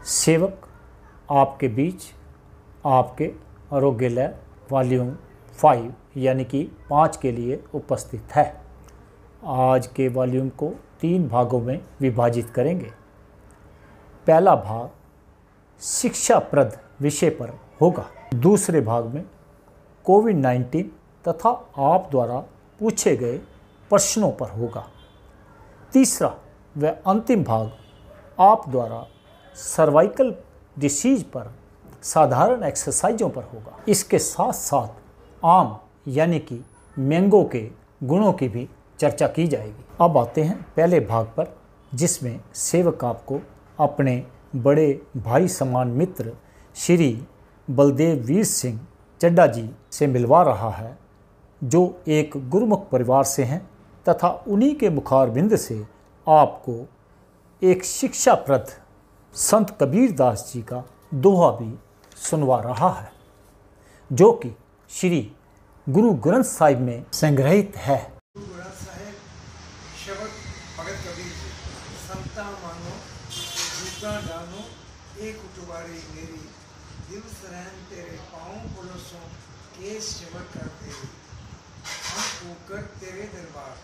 सेवक आपके बीच आपके आरोग्यालय वॉल्यूम 5 यानी कि 5 के लिए उपस्थित है। आज के वॉल्यूम को 3 भागों में विभाजित करेंगे। पहला भाग शिक्षाप्रद विषय पर होगा। दूसरे भाग में कोविड-19 तथा आप द्वारा पूछे गए प्रश्नों पर होगा। तीसरा व अंतिम भाग आप द्वारा सर्वाइकल डिसीज पर साधारण एक्सरसाइजों पर होगा। इसके साथ साथ आम यानी कि मैंगो के गुणों की भी चर्चा की जाएगी। अब आते हैं पहले भाग पर, जिसमें सेवक आपको अपने बड़े भाई समान मित्र श्री बलदेव वीर सिंह चड्ढा जी से मिलवा रहा है, जो एक गुरुमुख परिवार से हैं तथा उन्हीं के मुखारबिंद से आपको एक शिक्षाप्रद संत कबीर दास जी का दोहा भी सुनवा रहा है, जो कि श्री गुरु ग्रंथ साहिब में संग्रहित है। गुरु ग्रंथ साहिब शब्द भगत कबीर जी। संता मानो जूता डालो एक उठवारी मेरी, दिल सरहन तेरे पाँव पड़ोसों के सेवक कर तेरी। हम ऊकर तेरे दरबार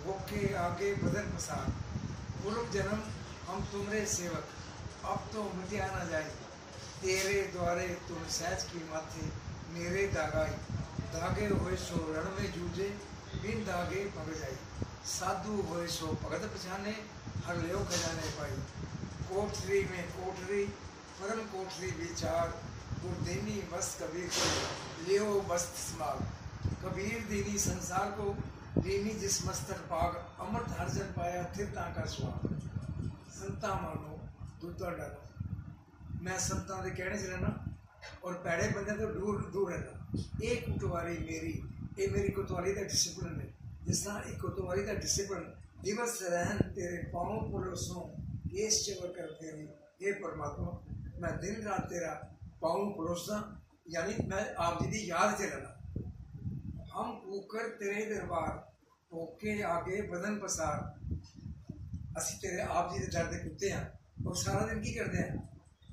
होके आगे बदन पसार, पूर्व जन्म हम तुम्हारे सेवक, अब तो मिटिया ना जाए। तेरे द्वारे तुम सहज की माथे मेरे दागाई, धागे होए सो रण में जूझे बिन धागे भग जाई। साधु होए सो भगत पछाने हर लियो खजाने पाई। कोठरी में कोठरी परम कोठरी विचार, गुरदीनी बस कबीर को लियो बस्त समाल। कबीर दीनी संसार को दीनी जिस मस्तक पाग, अमृत हर जन पाया थिरता का स्वाग। संता मानो दूता डालो। मैं संतां दे कहने च रहना और पैड़े बंदे तो दूर दूर रहना। एक उठवारी मेरी, ये मेरी कोतवाली का डिसिप्लिन है। जिस तरह एक कोतवाली का डिसिप्लिन, दिवस रहन तेरे पाँव पड़ोसों ये सेवा कर तेरी। ये परमात्मा, मैं दिन रात तेरा पाँव पड़ोसा, यानी मैं आप जी की याद से रहना। हम ऊकर तेरे दरबार होके आगे बदन पसार, असी तेरे आप जी के डर के कुत्ते हैं और सारा दिन की करते हैं,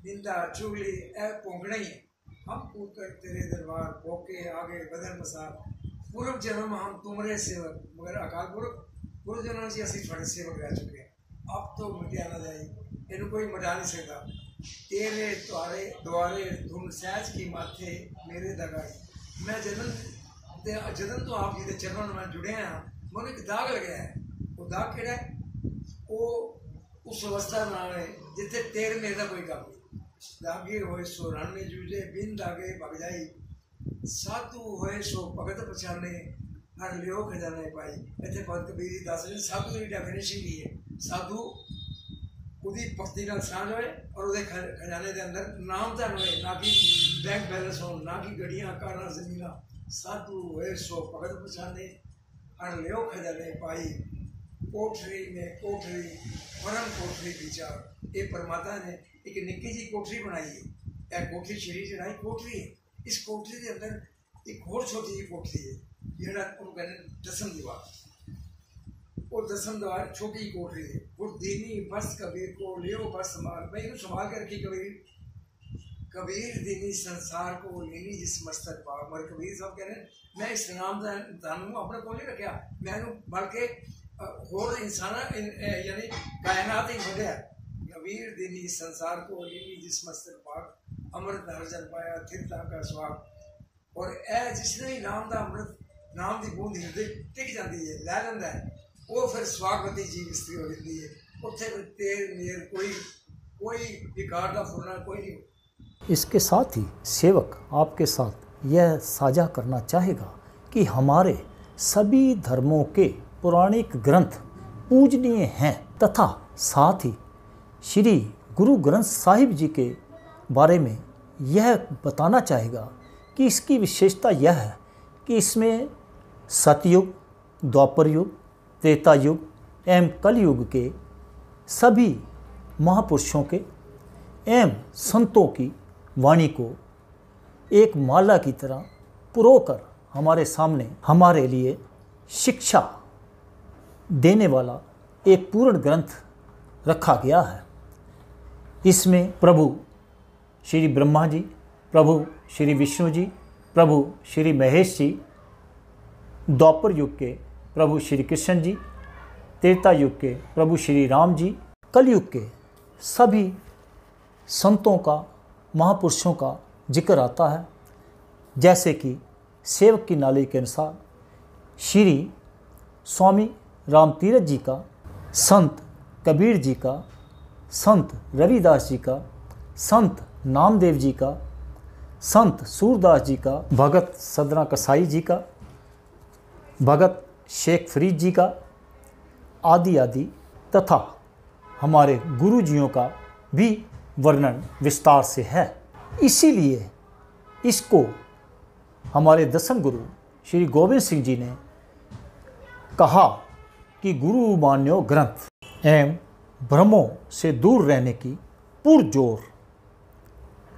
निंदा चुगली ए पोंगना ही है। हम ऊकर तेरे दरबार होके आगे बदन पसार, पूर्व जन्म हम तुम्हारे सेवक, मगर अकाल पुरख पूर्व जन्म से असी थोड़े सेवक रह चुके हैं। अब तो मिटिया ना जाए, इन्हें कोई मिटा नहीं सकता। तेरे द्वारे द्वारे तुम सहज की माथे मेरे दगाई। मैं जदन तो आप जी के चरणों में जुड़े हैं, मैं एक दाग लगे है। वो दाग केड़ा है? वो उस अवस्था नाल है जिथे तेरे मेरे का कोई गल नहीं। दागे होए सो रण में जूझे बिन दागे भग जाई। साधु होए सो भगत पछाने हर लियो खजाने पाई। इतने भगत कबीर जी दस रहे साधु की डेफिनेशन की है। साधु उदी भक्ति नाल सांझ होए और उहदे खजाने के अंदर नाम धन होए, ना कि बैंक बैलेंस हो, ना कि गड्डियां कारां जमीना। साधु होए सो भगत पछाने हर लियो खजाने पाई। कोठरी में कोठरी परम कोठरी विचार। ये परमात्मा ने एक निक्की जी कोठरी बनाई है। यह कोठरी शरीर चढ़ाई कोठरी है। इस कोठरी के अंदर एक और छोटी जी कोठरी है, जिहड़ा कहते दसम दीवार। और दसम दीवार छोटी कोठरी है। और दीनी बस कबीर को लियो बस संभाल। मैं इन्हें संभाल के रखी कबीर। कबीर दीनी संसार को लेनी जिस मस्तक पाग। मगर कबीर साहब कह रहे हैं, मैं इस नाम दानू अपने को नहीं रखा, मैं बल्कि होर इंसान यानी कायनात ही बढ़िया। कबीर दीनी संसार को लेनी जिस मस्तक पाग, अमृत हर जन पाया थिरता का स्वाग। और ए जिसने भी नाम का अमृत, नाम की बूंद हृदय टिक जाती है, लै लेंदा है, वो फिर स्वागवती जीव स्त्री हो जाती है। उत्थे तेर मेर कोई विकार का फुलना कोई नहीं। इसके साथ ही सेवक आपके साथ यह साझा करना चाहेगा कि हमारे सभी धर्मों के पौराणिक ग्रंथ पूजनीय हैं तथा साथ ही श्री गुरु ग्रंथ साहिब जी के बारे में यह बताना चाहेगा कि इसकी विशेषता यह है कि इसमें सतयुग, द्वापर युग, त्रेता युग एवं कलयुग के सभी महापुरुषों के एवं संतों की वाणी को एक माला की तरह पुरोकर हमारे सामने हमारे लिए शिक्षा देने वाला एक पूर्ण ग्रंथ रखा गया है। इसमें प्रभु श्री ब्रह्मा जी, प्रभु श्री विष्णु जी, प्रभु श्री महेश जी, द्वापर युग के प्रभु श्री कृष्ण जी, त्रेता युग के प्रभु श्री राम जी, कलयुग के सभी संतों का, महापुरुषों का जिक्र आता है। जैसे कि सेवक की नाली के अनुसार श्री स्वामी राम तीरथ जी का, संत कबीर जी का, संत रविदास जी का, संत नामदेव जी का, संत सूरदास जी का, भगत सदना कसाई जी का, भगत शेख फरीद जी का, आदि आदि, तथा हमारे गुरुजियों का भी वर्णन विस्तार से है। इसीलिए इसको हमारे दसम गुरु श्री गोविंद सिंह जी ने कहा कि गुरु मान्यो ग्रंथ एवं भ्रमों से दूर रहने की पुरजोर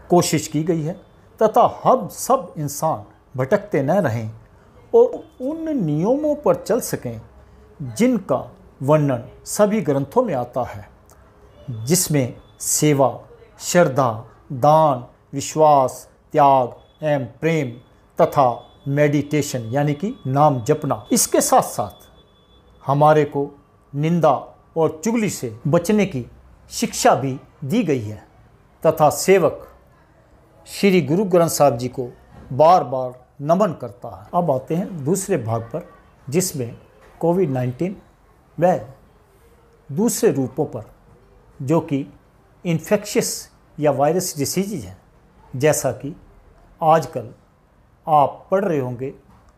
कोशिश की गई है तथा हम सब इंसान भटकते न रहें और उन नियमों पर चल सकें जिनका वर्णन सभी ग्रंथों में आता है, जिसमें सेवा, श्रद्धा, दान, विश्वास, त्याग एवं प्रेम तथा मेडिटेशन यानी कि नाम जपना। इसके साथ साथ हमारे को निंदा और चुगली से बचने की शिक्षा भी दी गई है तथा सेवक श्री गुरु ग्रंथ साहब जी को बार बार नमन करता है। अब आते हैं दूसरे भाग पर, जिसमें कोविड-19 व दूसरे रूपों पर, जो कि इन्फेक्शियस या वायरस डिसीज हैं। जैसा कि आजकल आप पढ़ रहे होंगे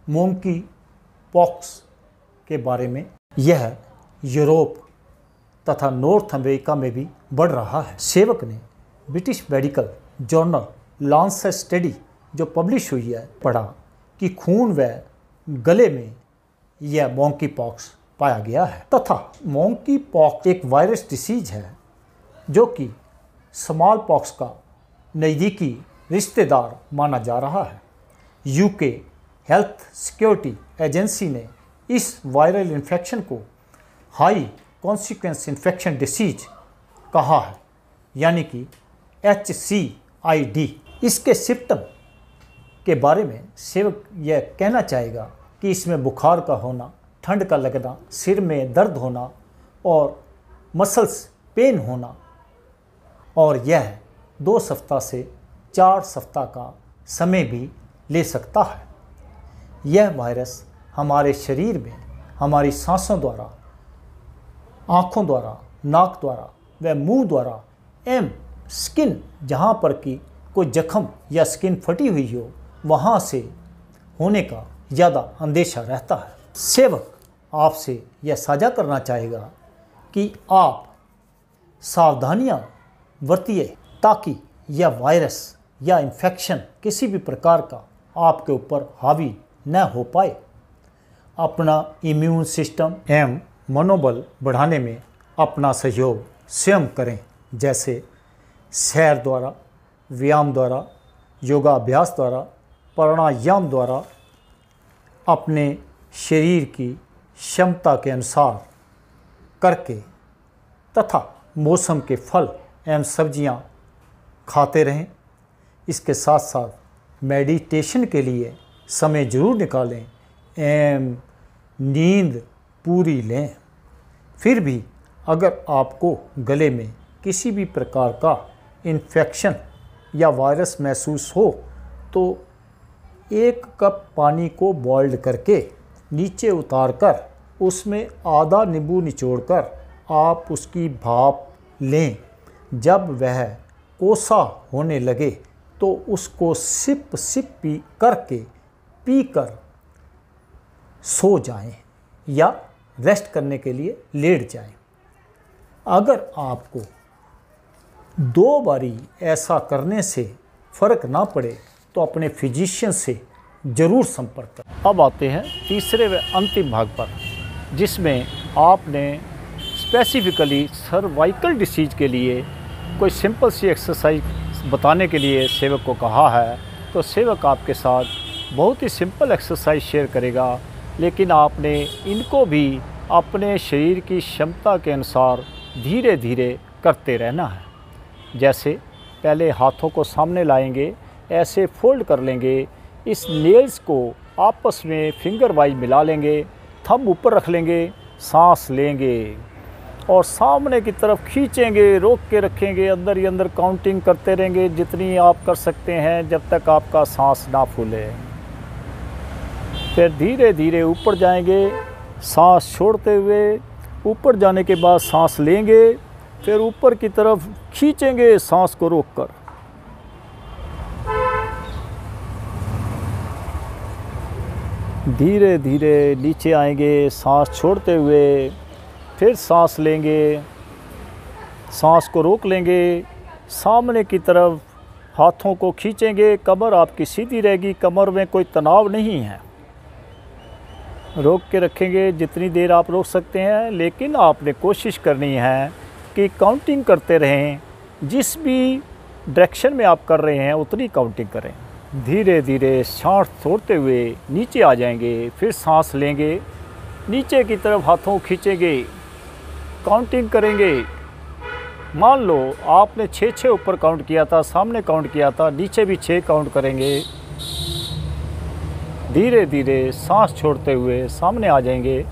मोंकी पॉक्स के बारे में। यह यूरोप तथा नॉर्थ अमेरिका में भी बढ़ रहा है। सेवक ने British medical journal Lancet study जो पब्लिश हुई है पढ़ा कि खून व गले में यह मोंकी पॉक्स पाया गया है तथा मोंकी पॉक्स एक वायरस डिसीज है जो कि स्मॉल पॉक्स का नज़दीकी रिश्तेदार माना जा रहा है। यूके हेल्थ सिक्योरिटी एजेंसी ने इस वायरल इन्फेक्शन को हाई कॉन्सिक्वेंस इन्फेक्शन डिसीज कहा है, यानी कि HCID। इसके सिम्टम के बारे में सेवक यह कहना चाहेगा कि इसमें बुखार का होना, ठंड का लगना, सिर में दर्द होना और मसल्स पेन होना, और यह 2 सप्ताह से 4 सप्ताह का समय भी ले सकता है। यह वायरस हमारे शरीर में हमारी सांसों द्वारा, आँखों द्वारा, नाक द्वारा व मुंह द्वारा एवं स्किन, जहाँ पर कि कोई जख्म या स्किन फटी हुई हो, वहाँ से होने का ज़्यादा अंदेशा रहता है। सेवक आपसे यह साझा करना चाहेगा कि आप सावधानियाँ बरतिए ताकि यह वायरस या इन्फेक्शन किसी भी प्रकार का आपके ऊपर हावी न हो पाए। अपना इम्यून सिस्टम एवं मनोबल बढ़ाने में अपना सहयोग स्वयं करें, जैसे सैर द्वारा, व्यायाम द्वारा, योगाभ्यास द्वारा, प्राणायाम द्वारा, अपने शरीर की क्षमता के अनुसार करके तथा मौसम के फल एवं सब्जियां खाते रहें। इसके साथ साथ मेडिटेशन के लिए समय ज़रूर निकालें एवं नींद पूरी लें। फिर भी अगर आपको गले में किसी भी प्रकार का इन्फेक्शन या वायरस महसूस हो तो 1 कप पानी को बॉइल्ड करके नीचे उतारकर उसमें आधा नींबू निचोड़कर आप उसकी भाप लें। जब वह कोसा होने लगे तो उसको सिप सिप पीकर सो जाएं या रेस्ट करने के लिए लेट जाएं। अगर आपको 2 बारी ऐसा करने से फ़र्क ना पड़े तो अपने फिजिशियन से ज़रूर संपर्क करें। अब आते हैं तीसरे व अंतिम भाग पर, जिसमें आपने स्पेसिफिकली सर्वाइकल डिसीज के लिए कोई सिंपल सी एक्सरसाइज बताने के लिए सेवक को कहा है। तो सेवक आपके साथ बहुत ही सिंपल एक्सरसाइज शेयर करेगा, लेकिन आपने इनको भी अपने शरीर की क्षमता के अनुसार धीरे धीरे करते रहना है। जैसे पहले हाथों को सामने लाएंगे, ऐसे फोल्ड कर लेंगे, इस नेल्स को आपस में फिंगर वाइज मिला लेंगे, थंब ऊपर रख लेंगे, सांस लेंगे और सामने की तरफ खींचेंगे, रोक के रखेंगे, अंदर ही अंदर काउंटिंग करते रहेंगे जितनी आप कर सकते हैं जब तक आपका सांस ना फूले। फिर धीरे धीरे ऊपर जाएंगे, सांस छोड़ते हुए, ऊपर जाने के बाद सांस लेंगे, फिर ऊपर की तरफ खींचेंगे सांस को रोककर। धीरे धीरे नीचे आएंगे सांस छोड़ते हुए, फिर सांस लेंगे, सांस को रोक लेंगे, सामने की तरफ हाथों को खींचेंगे, कमर आपकी सीधी रहेगी, कमर में कोई तनाव नहीं है, रोक के रखेंगे जितनी देर आप रोक सकते हैं, लेकिन आपने कोशिश करनी है कि काउंटिंग करते रहें, जिस भी डायरेक्शन में आप कर रहे हैं उतनी काउंटिंग करें। धीरे धीरे सांस छोड़ते हुए नीचे आ जाएंगे, फिर सांस लेंगे, नीचे की तरफ हाथों खींचेंगे, काउंटिंग करेंगे। मान लो आपने 6 ऊपर काउंट किया था, सामने काउंट किया था, नीचे भी 6 काउंट करेंगे। धीरे धीरे सांस छोड़ते हुए सामने आ जाएंगे,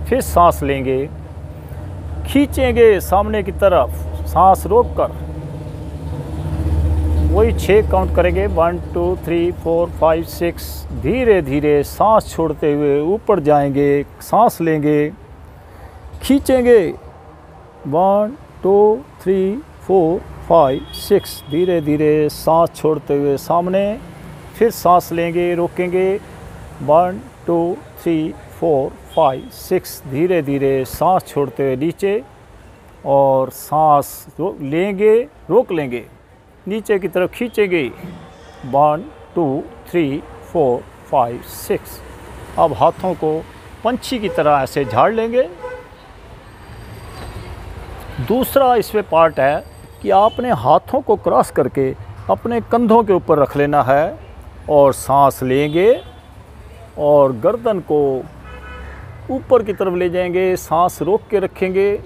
फिर सांस लेंगे, खींचेंगे सामने की तरफ, सांस रोककर वही 6 काउंट करेंगे, 1 2 3 4 5 6। धीरे धीरे सांस छोड़ते हुए ऊपर जाएंगे, सांस लेंगे, खींचेंगे, 1 2 3 4 5 6। धीरे धीरे सांस छोड़ते हुए सामने, फिर सांस लेंगे, रोकेंगे, 1 2 3 4 5 6। धीरे धीरे सांस छोड़ते हुए नीचे और सांस लेंगे, रोक लेंगे, नीचे की तरफ खींचेंगे, 1 2 3 4 5 6। अब हाथों को पंछी की तरह ऐसे झाड़ लेंगे। दूसरा इसमें पार्ट है कि आपने हाथों को क्रॉस करके अपने कंधों के ऊपर रख लेना है और सांस लेंगे और गर्दन को ऊपर की तरफ ले जाएंगे, सांस रोक के रखेंगे,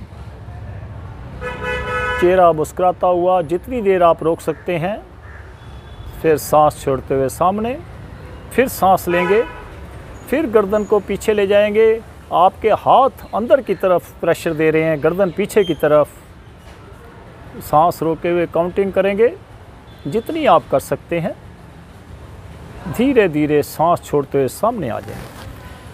चेहरा मुस्कुराता हुआ जितनी देर आप रोक सकते हैं। फिर सांस छोड़ते हुए सामने, फिर सांस लेंगे, फिर गर्दन को पीछे ले जाएंगे, आपके हाथ अंदर की तरफ प्रेशर दे रहे हैं, गर्दन पीछे की तरफ। सांस रोके हुए काउंटिंग करेंगे जितनी आप कर सकते हैं। धीरे धीरे सांस छोड़ते हुए सामने आ जाएं।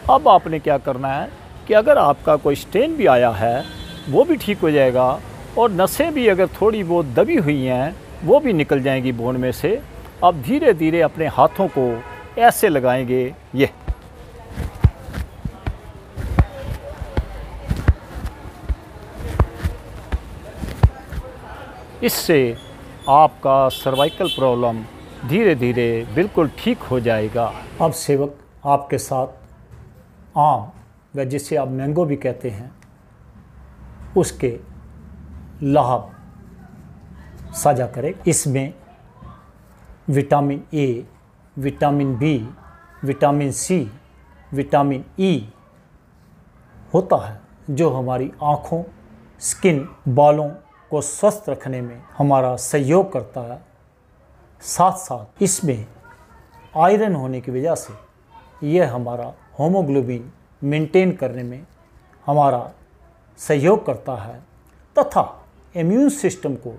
अब आपने क्या करना है कि अगर आपका कोई स्टेन भी आया है वो भी ठीक हो जाएगा और नसें भी अगर थोड़ी बहुत दबी हुई हैं वो भी निकल जाएंगी बोन में से। अब धीरे धीरे अपने हाथों को ऐसे लगाएंगे, ये इससे आपका सर्वाइकल प्रॉब्लम धीरे धीरे बिल्कुल ठीक हो जाएगा। अब सेवक आपके साथ आम व जिसे आप मैंगो भी कहते हैं उसके लाभ साझा करें। इसमें vitamin A, vitamin B, vitamin C, vitamin E होता है जो हमारी आँखों, स्किन, बालों को स्वस्थ रखने में हमारा सहयोग करता है। साथ साथ इसमें आयरन होने की वजह से यह हमारा होमोग्लोबिन मेंटेन करने में हमारा सहयोग करता है तथा इम्यून सिस्टम को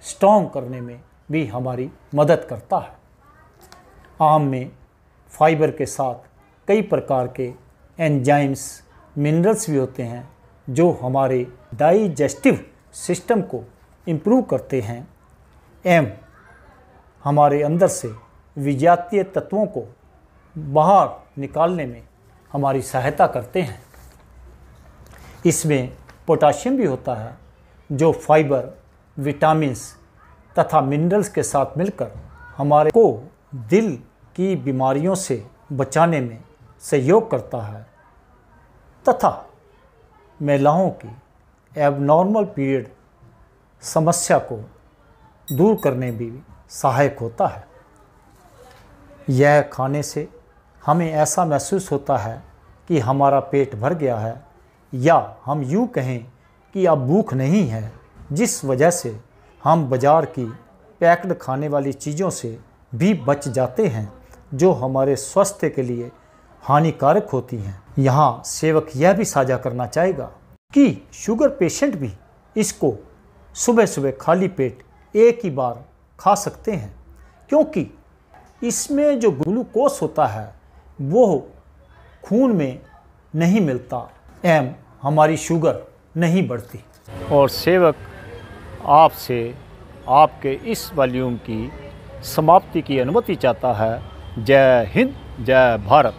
स्ट्रॉन्ग करने में भी हमारी मदद करता है। आम में फाइबर के साथ कई प्रकार के एंजाइम्स, मिनरल्स भी होते हैं जो हमारे डाइजेस्टिव सिस्टम को इम्प्रूव करते हैं एवं हमारे अंदर से विजातीय तत्वों को बाहर निकालने में हमारी सहायता करते हैं। इसमें पोटाशियम भी होता है जो फाइबर, विटामिन्स तथा मिनरल्स के साथ मिलकर हमारे को दिल की बीमारियों से बचाने में सहयोग करता है तथा महिलाओं की एबनॉर्मल पीरियड समस्या को दूर करने में भी सहायक होता है। यह खाने से हमें ऐसा महसूस होता है कि हमारा पेट भर गया है या हम यूँ कहें कि अब भूख नहीं है, जिस वजह से हम बाज़ार की पैक्ड खाने वाली चीज़ों से भी बच जाते हैं जो हमारे स्वास्थ्य के लिए हानिकारक होती हैं। यहाँ सेवक यह भी साझा करना चाहेगा कि शुगर पेशेंट भी इसको सुबह सुबह खाली पेट एक ही बार खा सकते हैं, क्योंकि इसमें जो ग्लूकोज होता है वो खून में नहीं मिलता एवं हमारी शुगर नहीं बढ़ती। और सेवक आपसे आपके इस वॉल्यूम की समाप्ति की अनुमति चाहता है। जय हिंद, जय भारत।